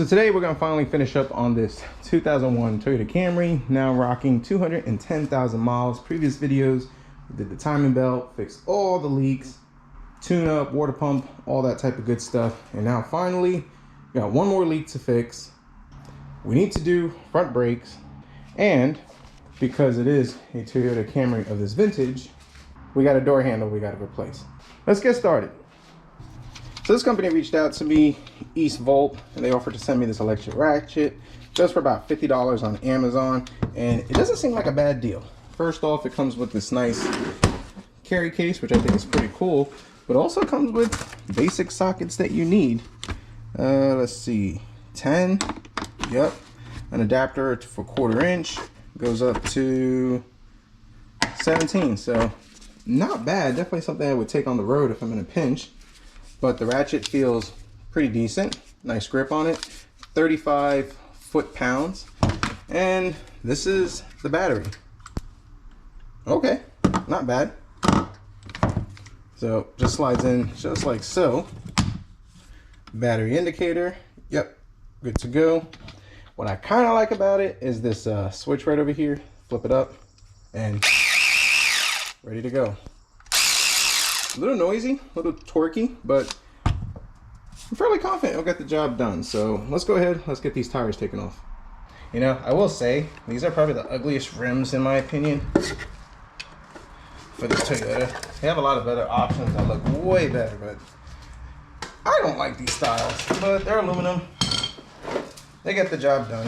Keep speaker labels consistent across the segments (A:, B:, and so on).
A: So today we're going to finally finish up on this 2001 Toyota Camry, now rocking 210,000 miles. Previous videos, we did the timing belt, fixed all the leaks, tune up, water pump, all that type of good stuff. And now finally, we got one more leak to fix. We need to do front brakes, and because it is a Toyota Camry of this vintage, we got a door handle we got to replace. Let's get started. So this company reached out to me, East Volt, and they offered to send me this electric ratchet just for about $50 on Amazon, and it doesn't seem like a bad deal. First off, it comes with this nice carry case, which I think is pretty cool, but also comes with basic sockets that you need. Let's see, 10, yep, an adapter for 1/4 inch, goes up to 17, so not bad. Definitely something I would take on the road if I'm in a pinch. But the ratchet feels pretty decent. Nice grip on it. 35 foot-pounds. And this is the battery. Okay, not bad. So just slides in just like so. Battery indicator. Yep, good to go. What I kind of like about it is this switch right over here. Flip it up and ready to go. A little noisy, a little torquey, but I'm fairly confident it'll get the job done. So let's go ahead, let's get these tires taken off. You know, I will say, these are probably the ugliest rims in my opinion for this Toyota. They have a lot of other options that look way better, but I don't like these styles. But they're aluminum, they get the job done.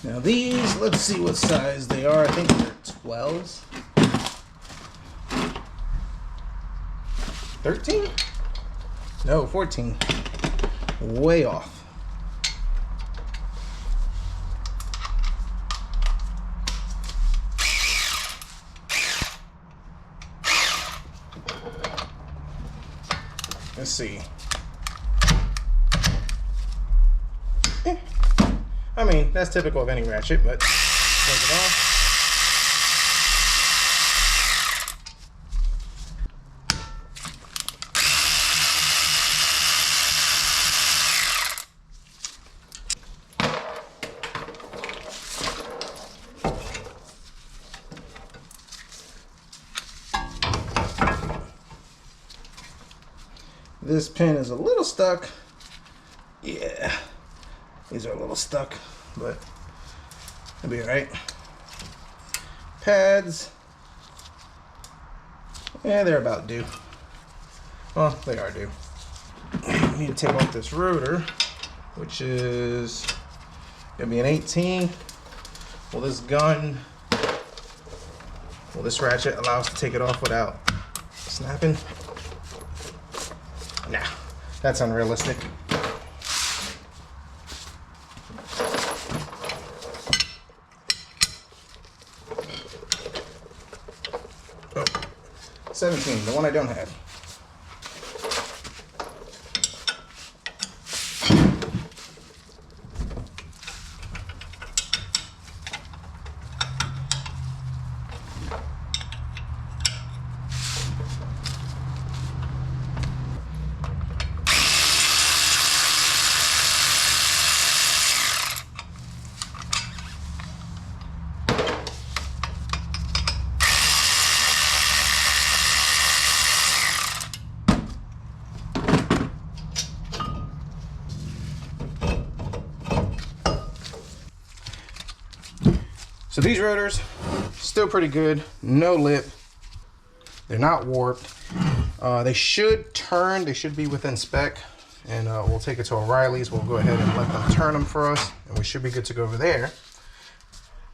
A: Now these, let's see what size they are. I think they're 12s. 13? No, 14. Way off. Let's see. I mean, that's typical of any ratchet, but close it off. This pin is a little stuck. Yeah. These are a little stuck, but it'll be all right. Pads, yeah, they're about due. Well, they are due. We need to take off this rotor, which is gonna be an 18. Well, this ratchet allow us to take it off without snapping? Nah, that's unrealistic. Oh, 17, the one I don't have. So these rotors, still pretty good, no lip, they're not warped. They should turn, they should be within spec, and we'll take it to O'Reilly's. We'll go ahead and let them turn them for us, and we should be good to go over there.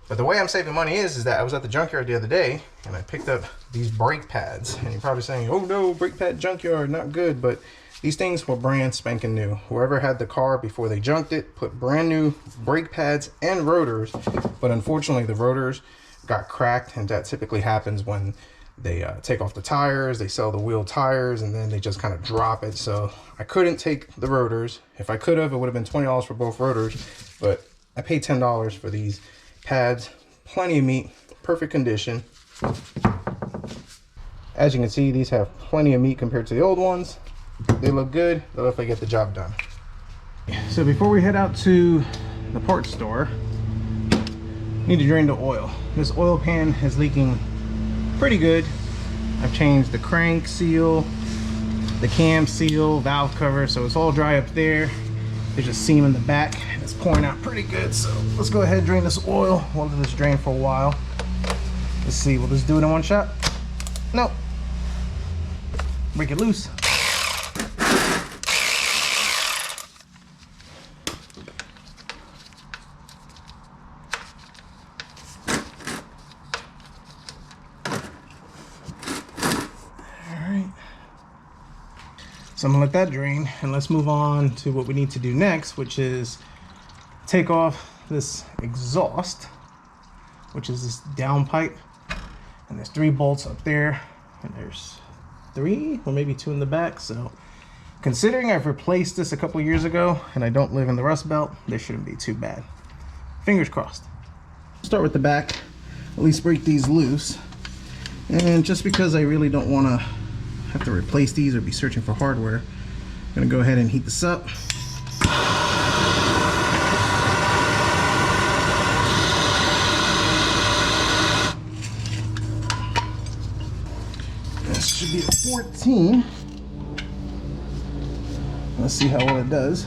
A: But the way I'm saving money is that I was at the junkyard the other day, and I picked up these brake pads, and you're probably saying, oh no, brake pad junkyard, not good, but these things were brand spanking new. Whoever had the car before they junked it put brand new brake pads and rotors, but unfortunately the rotors got cracked, and that typically happens when they take off the tires, they sell the wheel tires, and then they just kind of drop it. So I couldn't take the rotors. If I could have, it would have been $20 for both rotors, but I paid $10 for these pads. Plenty of meat, perfect condition. As you can see, these have plenty of meat compared to the old ones. They look good. They'll definitely get the job done. So before we head out to the parts store, need to drain the oil. This oil pan is leaking pretty good. I've changed the crank seal, the cam seal, valve cover, so it's all dry up there. There's a seam in the back. It's pouring out pretty good, so let's go ahead and drain this oil. We'll let this drain for a while. Let's see, will this do it in one shot? Nope. Break it loose. So I'm gonna let that drain, and let's move on to what we need to do next, which is take off this exhaust, which is this down pipe. And there's 3 bolts up there, and there's 3 or maybe 2 in the back. So considering I've replaced this a couple years ago and I don't live in the Rust Belt, this shouldn't be too bad. Fingers crossed. Start with the back, at least break these loose. And just because I really don't want to have to replace these or be searching for hardware, I'm gonna go ahead and heat this up. This should be a 14. Let's see how well it does.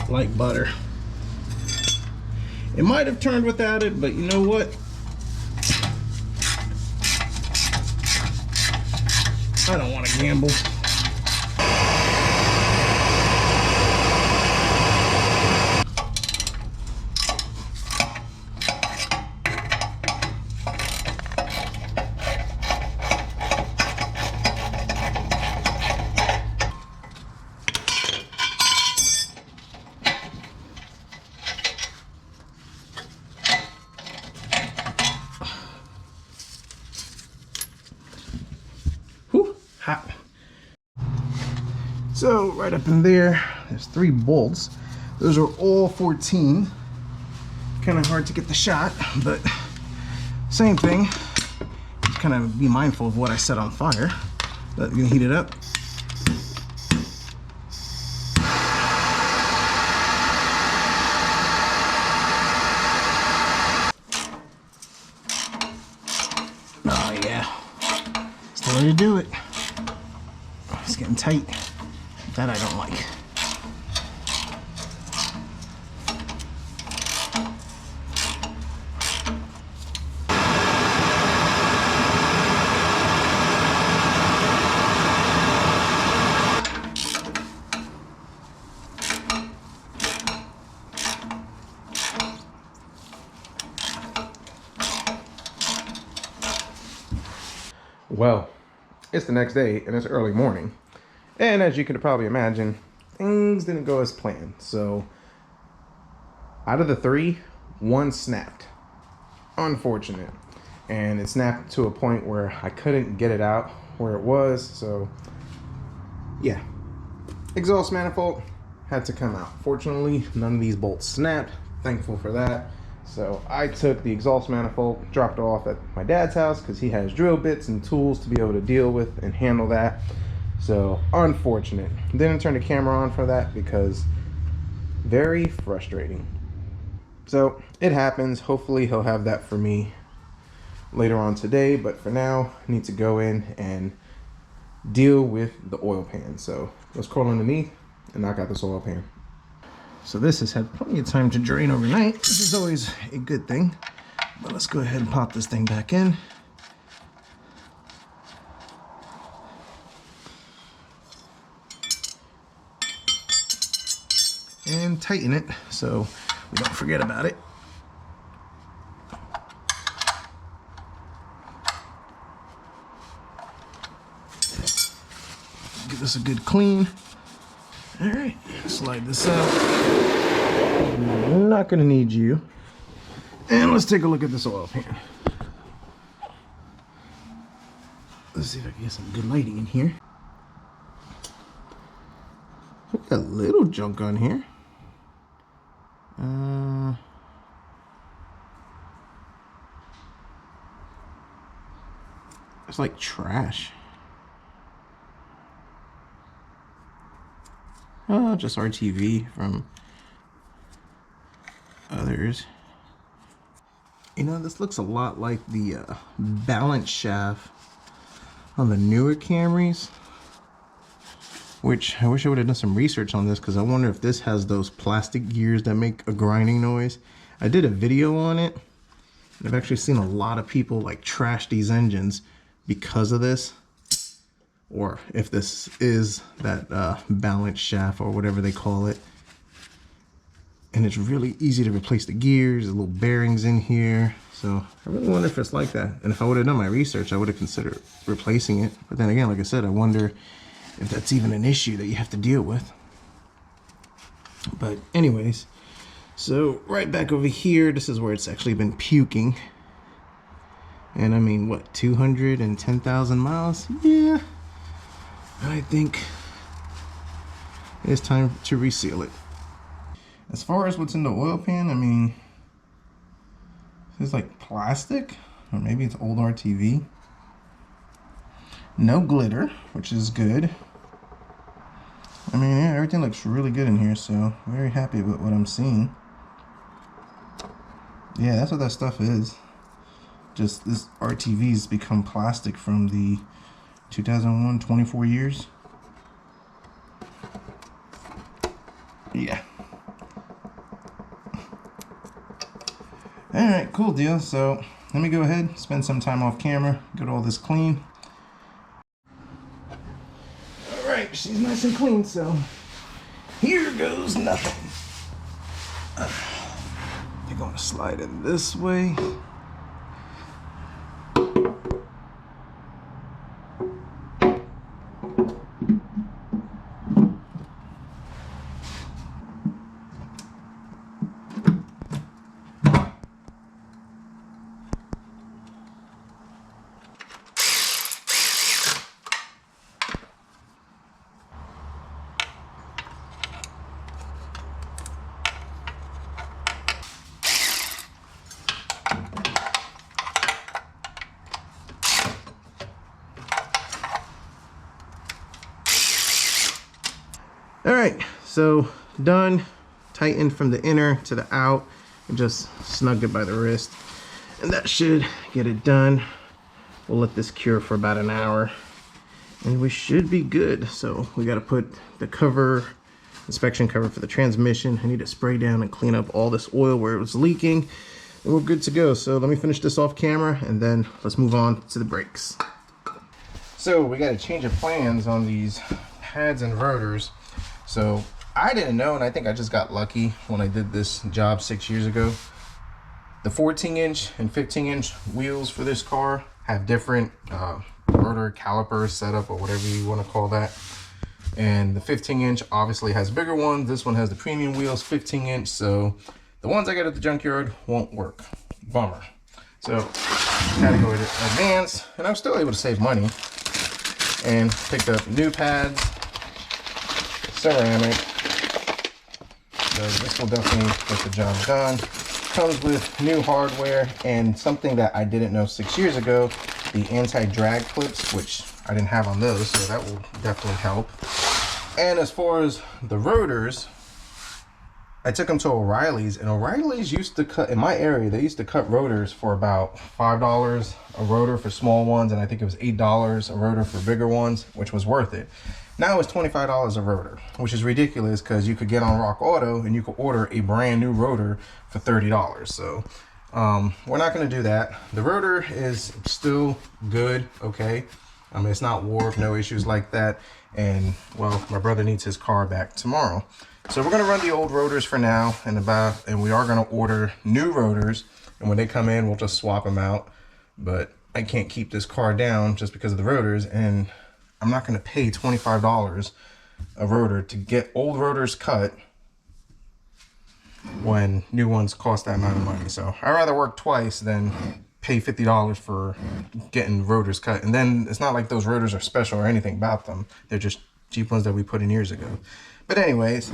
A: Like butter. It might have turned without it, but you know what? I don't want to gamble. Hot. So right up in there, there's 3 bolts. Those are all 14. Kind of hard to get the shot, but same thing. Just kind of be mindful of what I set on fire. But you can heat it up. Oh yeah, it's the way to do it. It's getting tight. That I don't like. Well, it's the next day and it's early morning. And as you can probably imagine, things didn't go as planned. So out of the 3, 1 snapped. Unfortunate. And it snapped to a point where I couldn't get it out where it was. So yeah, exhaust manifold had to come out. Fortunately, none of these bolts snapped. Thankful for that. So I took the exhaust manifold, dropped it off at my dad's house because he has drill bits and tools to be able to deal with and handle that. So unfortunate. Didn't turn the camera on for that because very frustrating. So it happens. Hopefully he'll have that for me later on today, but for now I need to go in and deal with the oil pan. So let's crawl underneath and knock out this oil pan. So this has had plenty of time to drain overnight, which is always a good thing. But let's go ahead and pop this thing back in. And tighten it so we don't forget about it. Give this a good clean. All right, slide this out. I'm not gonna need you. And let's take a look at this oil pan. Let's see if I can get some good lighting in here. We got a little junk on here. It's like trash. Oh, just RTV from others. You know, this looks a lot like the balance shaft on the newer Camrys, which I wish I would have done some research on this, because I wonder if this has those plastic gears that make a grinding noise. I did a video on it, and I've actually seen a lot of people like trash these engines because of this, or if this is that balance shaft or whatever they call it. And it's really easy to replace the gears, the little bearings in here. So I really wonder if it's like that. And if I would have done my research, I would have considered replacing it. But then again, like I said, I wonder if that's even an issue that you have to deal with. But anyways, so right back over here, this is where it's actually been puking. And I mean, what, 210,000 miles? Yeah, I think it's time to reseal it. As far as what's in the oil pan, I mean, it's like plastic, or maybe it's old RTV. No glitter, which is good. I mean, yeah, everything looks really good in here, so very happy with what I'm seeing. Yeah, that's what that stuff is. Just this RTV's become plastic from the 2001, 24 years. Yeah. Alright, cool deal. So let me go ahead, spend some time off camera, get all this clean. Alright, she's nice and clean, so here goes nothing. They're gonna slide in this way. All right, so done. Tightened from the inner to the out and just snugged it by the wrist. And that should get it done. We'll let this cure for about an hour and we should be good. So we got to put the cover, inspection cover for the transmission. I need to spray down and clean up all this oil where it was leaking. And we're good to go. So let me finish this off camera and then let's move on to the brakes. So we got a change of plans on these pads and rotors. So I didn't know, and I think I just got lucky when I did this job 6 years ago. The 14-inch and 15-inch wheels for this car have different rotor calipers set up, or whatever you want to call that. And the 15-inch obviously has bigger ones. This one has the premium wheels, 15-inch. So the ones I got at the junkyard won't work. Bummer. So had to go with advance, and I'm still able to save money. And picked up new pads, ceramic. So this will definitely get the job done. Comes with new hardware and something that I didn't know 6 years ago, the anti-drag clips, which I didn't have on those, so that will definitely help. And as far as the rotors, I took them to O'Reilly's, and O'Reilly's used to cut, in my area, they used to cut rotors for about $5 a rotor for small ones, and I think it was $8 a rotor for bigger ones, which was worth it. Now it's $25 a rotor, which is ridiculous because you could get on Rock Auto and you could order a brand new rotor for $30. So we're not going to do that. The rotor is still good, okay? I mean, it's not warped, no issues like that. And well, my brother needs his car back tomorrow. So we're going to run the old rotors for now, and we are going to order new rotors. And when they come in, we'll just swap them out. But I can't keep this car down just because of the rotors, and I'm not going to pay $25 a rotor to get old rotors cut when new ones cost that amount of money. So I'd rather work twice than pay $50 for getting rotors cut. And then it's not like those rotors are special or anything about them. They're just cheap ones that we put in years ago. But anyways,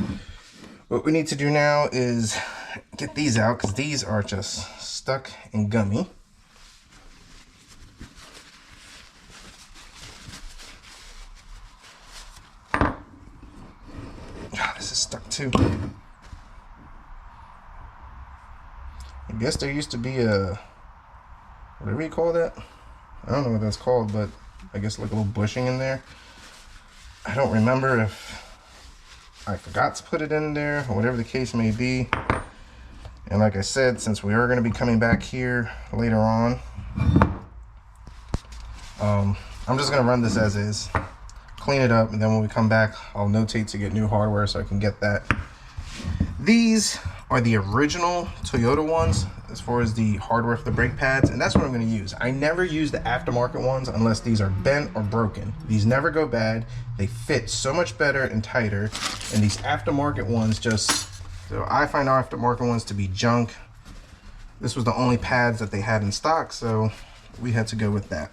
A: what we need to do now is get these out because these are just stuck and gummy. Oh, this is stuck too. I guess there used to be a, whatever you call that? I don't know what that's called, but I guess like a little bushing in there. I don't remember if I forgot to put it in there or whatever the case may be. And like I said, since we are going to be coming back here later on, I'm just going to run this as is, clean it up, and then when we come back, I'll notate to get new hardware so I can get that. These are the original Toyota ones as far as the hardware for the brake pads, and that's what I'm going to use. I never use the aftermarket ones unless these are bent or broken. These never go bad. They fit so much better and tighter, and these aftermarket ones just, so I find our aftermarket ones to be junk. This was the only pads that they had in stock, so we had to go with that.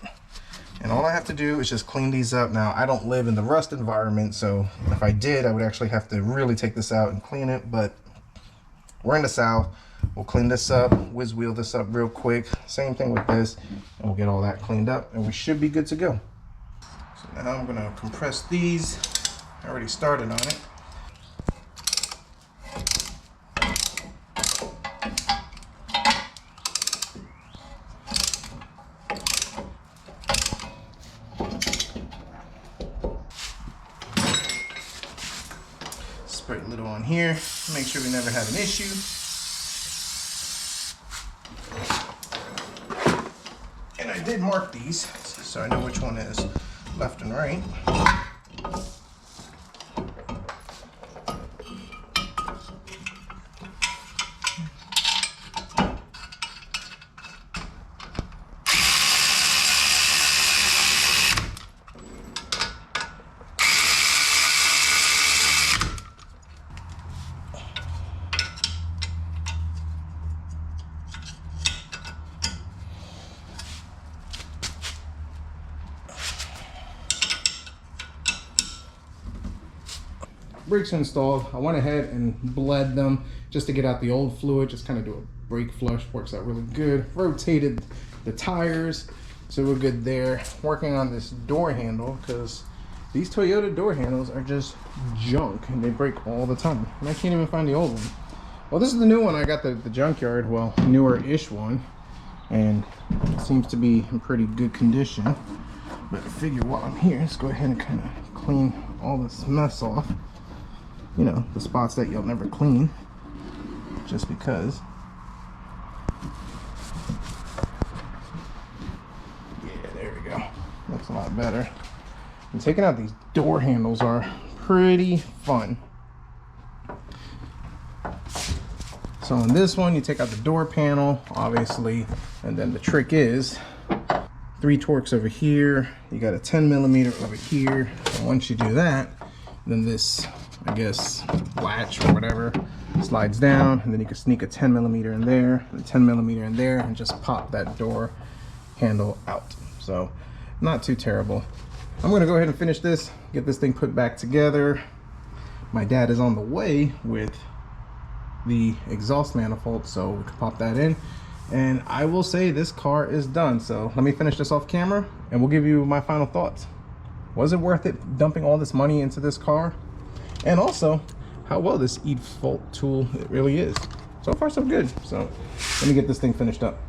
A: And all I have to do is just clean these up. Now, I don't live in the rust environment, so if I did, I would actually have to really take this out and clean it, but we're in the South. We'll clean this up, whiz wheel this up real quick. Same thing with this, and we'll get all that cleaned up, and we should be good to go. So now I'm gonna compress these. I already started on it. Spray a little on here, make sure we never have an issue. And I did mark these, so I know which one is left and right. Brakes installed. I went ahead and bled them just to get out the old fluid, just kind of do a brake flush. Works out really good. Rotated the tires, so we're good there. Working on this door handle because these Toyota door handles are just junk and they break all the time, and I can't even find the old one. Well, this is the new one. I got the junkyard, well, newer-ish one, and it seems to be in pretty good condition. But I figure while I'm here, let's go ahead and kind of clean all this mess off. You know, the spots that you'll never clean, just because. Yeah, there we go. Looks a lot better. And taking out these door handles are pretty fun. So on this one, you take out the door panel, obviously, and then the trick is 3 Torx over here. You got a 10mm over here. And once you do that, then this, I guess, latch or whatever slides down, and then you can sneak a 10mm in there, and a 10mm in there, and just pop that door handle out. So not too terrible. I'm gonna go ahead and finish this, get this thing put back together. My dad is on the way with the exhaust manifold, so we can pop that in, and I will say this car is done. So let me finish this off camera and we'll give you my final thoughts. Was it worth it dumping all this money into this car? And also how well this e-fault tool it really is. So far so good. So let me get this thing finished up.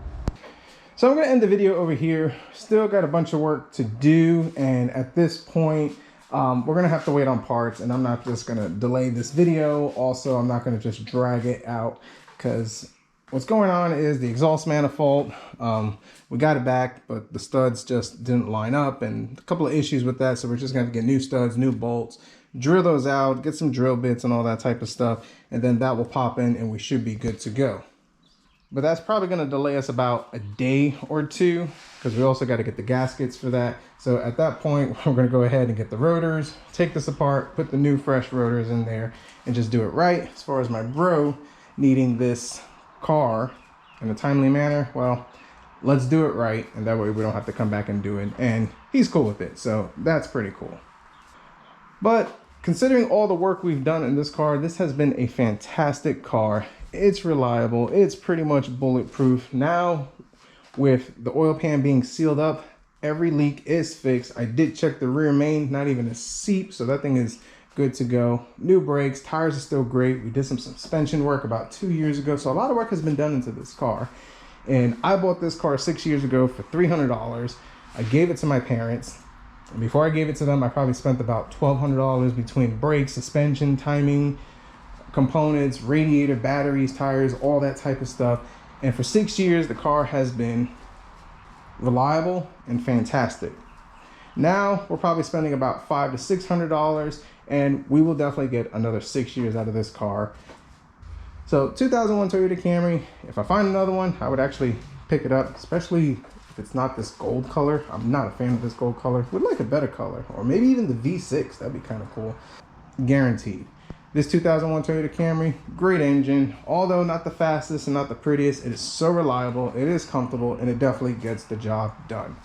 A: So I'm gonna end the video over here. Still got a bunch of work to do, and at this point we're gonna have to wait on parts, and I'm not just gonna delay this video. Also, I'm not gonna just drag it out, because what's going on is the exhaust manifold, we got it back, but the studs just didn't line up, and a couple of issues with that. So we're just gonna have to get new studs, new bolts, drill those out, get some drill bits and all that type of stuff, and then that will pop in and we should be good to go. but that's probably going to delay us about a day or two because we also got to get the gaskets for that. So at that point, we're going to go ahead and get the rotors, take this apart, put the new fresh rotors in there, and just do it right. As far as my bro needing this car in a timely manner, well, let's do it right, and that way we don't have to come back and do it. And he's cool with it, so that's pretty cool. But considering all the work we've done in this car, this has been a fantastic car. It's reliable, it's pretty much bulletproof. Now, with the oil pan being sealed up, every leak is fixed. I did check the rear main, not even a seep, so that thing is good to go. New brakes, tires are still great. We did some suspension work about 2 years ago, so a lot of work has been done into this car. And I bought this car 6 years ago for $300. I gave it to my parents. And before I gave it to them, I probably spent about $1,200 between brakes, suspension, timing, components, radiator, batteries, tires, all that type of stuff. And for 6 years, the car has been reliable and fantastic. Now we're probably spending about $500 to $600, and we will definitely get another 6 years out of this car. So 2001 Toyota Camry, if I find another one, I would actually pick it up, especially if it's not this gold color. I'm not a fan of this gold color. Would like a better color, or maybe even the V6. That'd be kind of cool. Guaranteed. This 2001 Toyota Camry, great engine. Although not the fastest and not the prettiest, it is so reliable, it is comfortable, and it definitely gets the job done.